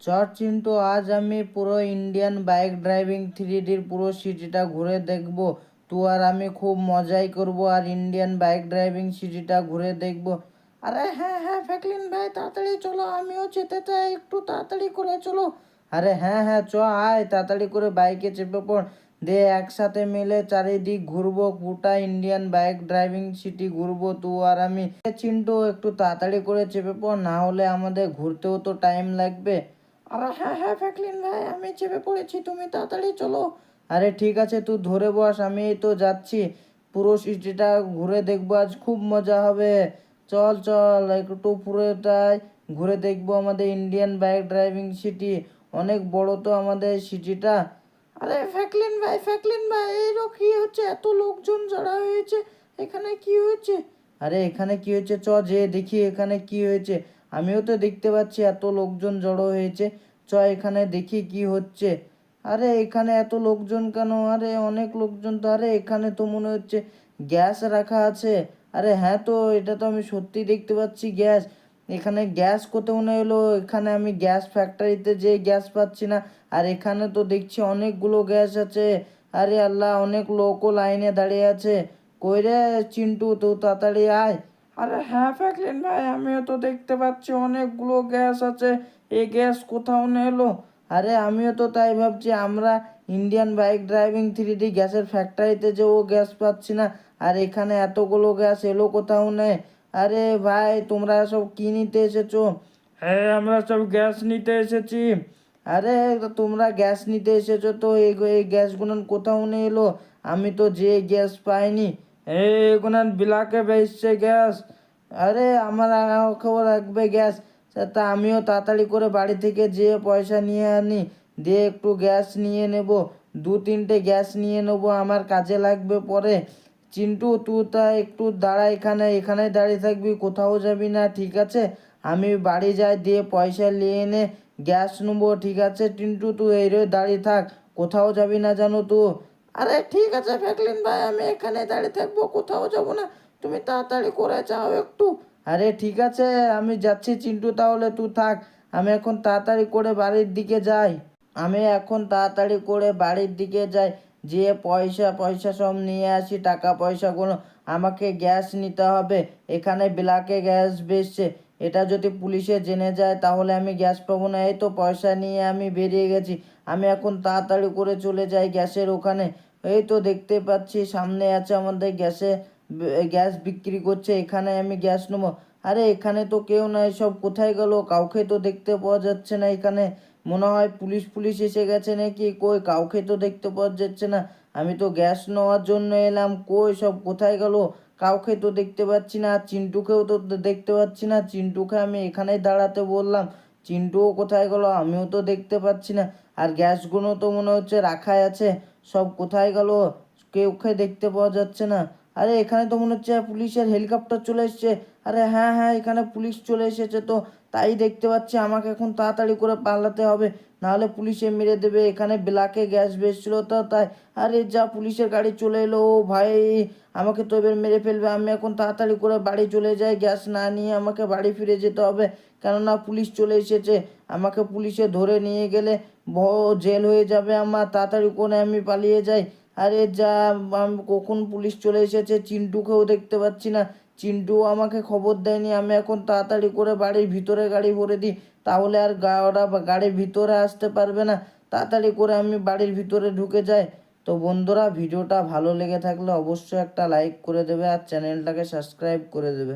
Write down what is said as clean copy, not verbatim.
চট চিন্টু, আজ আমি পুরো ইন্ডিয়ান বাইক ড্রাইভিং 3Dর পুরো সিটিটা ঘুরে দেখব। তুই আর আমি খুব মজাই করব আর ইন্ডিয়ান বাইক ড্রাইভিং সিটিটা ঘুরে দেখব। আরে হ্যাঁ হ্যাঁ ফ্র্যাঙ্কলিন ভাই, তাড়াতাড়ি চলো, আমিও যেতে চাই, একটু তাড়াতাড়ি করে চলো। আরে হ্যাঁ হ্যাঁ চ, আয় তাড়াতাড়ি করে বাইকে চেপে পড়। দে একসাথে মিলে চারিদিক ঘুরবো, গোটা ইন্ডিয়ান বাইক ড্রাইভিং সিটি ঘুরবো তুই আর আমি। চিন্টু একটু তাড়াতাড়ি করে চেপে পড়, না হলে আমাদের ঘুরতেও তো টাইম লাগবে। আরে হ্যাঁ হ্যাঁ ফ্র্যাঙ্কলিন ভাই, আমি চেপে পড়েছি, তুমি তাড়াতাড়ি চলো। আরে ঠিক আছে, তুই ধরে বস, আমি এই তো যাচ্ছি। পুরো সিটিটা ঘুরে দেখবো, আজ খুব মজা হবে। চল চল একটু পুরোটাই ঘুরে দেখবো আমাদের ইন্ডিয়ান বাইক ড্রাইভিং সিটি। অনেক বড় তো আমাদের সিটিটা। আরে ফ্র্যাঙ্কলিন ভাই এই কি হচ্ছে, এত লোকজন জড়া হয়েছে, এখানে কি হয়েছে? আরে এখানে কি হয়েছে, চ যে দেখি এখানে কি হয়েছে। আমিও তো দেখতে পাচ্ছি এত লোকজন জড়ো হয়েছে। চ এখানে দেখি কি হচ্ছে। আরে এখানে এত লোকজন কেন? আরে অনেক লোকজন তো। আরে এখানে তো মনে হচ্ছে গ্যাস রাখা আছে। আরে হ্যাঁ, তো এটা তো আমি সত্যি দেখতে পাচ্ছি গ্যাস। এখানে গ্যাস কোথাও মনে এলো, এখানে আমি গ্যাস ফ্যাক্টরিতে যে গ্যাস পাচ্ছি না। আর এখানে তো দেখছি অনেকগুলো গ্যাস আছে। আরে আল্লাহ, অনেক লোকও লাইনে দাঁড়িয়ে আছে। কই রে চিন্টু, তো তাড়াতাড়ি আয়। আরে হ্যাঁ ফ্র্যাঙ্কলিন ভাই, আমিও তো দেখতে পাচ্ছি অনেকগুলো গ্যাস আছে। এই গ্যাস কোথাও না এলো। আরে আমিও তো তাই ভাবছি, আমরা ইন্ডিয়ান বাইক ড্রাইভিং 3D গ্যাসের ফ্যাক্টরিতে যে ও গ্যাস পাচ্ছি না, আর এখানে এতগুলো গ্যাস এলো কোথাও নেই। আরে ভাই, তোমরা সব কি নিতে এসেছো? হ্যাঁ, আমরা সব গ্যাস নিতে এসেছি। আরে তো তোমরা গ্যাস নিতে এসেছো, তো এই গ্যাসগুলো কোথাও নেই এলো। আমি তো যে গ্যাস পাইনি। এগুলো বিলাকে বেচছে গ্যাস। আরে আমার খবর রাখবে গ্যাস। তা আমিও তাড়াতাড়ি করে বাড়ি থেকে যেয়ে পয়সা নিয়ে আনি, দিয়ে একটু গ্যাস নিয়ে নেব। 2-3টে গ্যাস নিয়ে নেব, আমার কাজে লাগবে পরে। চিন্টু তুই তা একটু দাঁড়া, এখানে এখানে দাঁড়িয়ে থাকবি, কোথাও যাবি না, ঠিক আছে? আমি বাড়ি যাই, দিয়ে পয়সা নিয়ে এনে গ্যাস নেবো, ঠিক আছে? চিন্টু তুই এই রে দাঁড়িয়ে থাক, কোথাও যাবি না জানো তো। আরে ঠিক আছে ফ্র্যাঙ্কলিন ভাই, আমি এখানে দাঁড়িয়ে থাকবো, কোথাও যাব না, তুমি তাড়াতাড়ি করে যাও একটু। আরে ঠিক আছে, আমি যাচ্ছি চিন্টু, তাহলে তুই থাক। আমি এখন তাড়াতাড়ি করে বাড়ির দিকে যাই। যেয়ে পয়সা পয়সা সব নিয়ে আসি, টাকা পয়সাগুলো। আমাকে গ্যাস নিতে হবে, এখানে ব্ল্যাকে গ্যাস বেচছে। এটা যদি পুলিশে জেনে যায় তাহলে আমি গ্যাস পাবো না। এই তো পয়সা নিয়ে আমি বেরিয়ে গেছি। আমি এখন তাড়াতাড়ি করে চলে যাই গ্যাসের ওখানে। এই তো দেখতে পাচ্ছি সামনে আছে আমাদের গ্যাস বিক্রি করছে, এখানে আমি গ্যাস নেবো। আরে এখানে তো কেউ নাই, সব কোথায় গেল? কাউকে তো দেখতে পাওয়া যাচ্ছে না এখানে। মনে হয় পুলিশ পুলিশ এসে গেছে নাকি, কই কাউকে তো দেখতে পাওয়া যাচ্ছে না। আমি তো গ্যাস নেওয়ার জন্য এলাম, কই সব কোথায় গেল? কাউকে তো দেখতে পাচ্ছি না, চিন্টুকেও তো দেখতে পাচ্ছি না। চিন্টুকে আমি এখানেই দাঁড়াতে বললাম, চিন্টুও কোথায় গেল? আমিও তো দেখতে পাচ্ছি না। আর গ্যাসগুলো তো মনে হচ্ছে রাখাই আছে, সব কোথায় গেল? কেউকে দেখতে পাওয়া যাচ্ছে না। আরে এখানে তো মনে হচ্ছে পুলিশের হেলিকপ্টার চলে এসছে। আরে হ্যাঁ হ্যাঁ, এখানে পুলিশ চলে এসেছে তো, তাই দেখতে পাচ্ছি। আমাকে এখন তাড়াতাড়ি করে পালাতে হবে, নাহলে পুলিশে মেরে দেবে। এখানে ব্ল্যাকে গ্যাস বেচছিল তো তাই। আরে যা, পুলিশের গাড়ি চলে এলো। ও ভাই, আমাকে তো এবার মেরে ফেলবে। আমি এখন তাড়াতাড়ি করে বাড়ি চলে যাই, গ্যাস না নিয়ে আমাকে বাড়ি ফিরে যেতে হবে, কেননা পুলিশ চলে এসেছে। আমাকে পুলিশে ধরে নিয়ে গেলে জেল হয়ে যাবে আমার, তাড়াতাড়ি করে আমি পালিয়ে যাই। আরে যা, আমি কখন পুলিশ চলে এসেছে, চিন্টুকেও দেখতে পাচ্ছি না। চিন্টুও আমাকে খবর দেয়নি। আমি এখন তাড়াতাড়ি করে বাড়ির ভিতরে গাড়ি ভরে দিই, তাহলে আর ওরা গাড়ির ভিতরে আসতে পারবে না। তাড়াতাড়ি করে আমি বাড়ির ভিতরে ঢুকে যাই। তো বন্ধুরা, ভিডিওটা ভালো লেগে থাকলে অবশ্যই একটা লাইক করে দেবে আর চ্যানেলটাকে সাবস্ক্রাইব করে দেবে।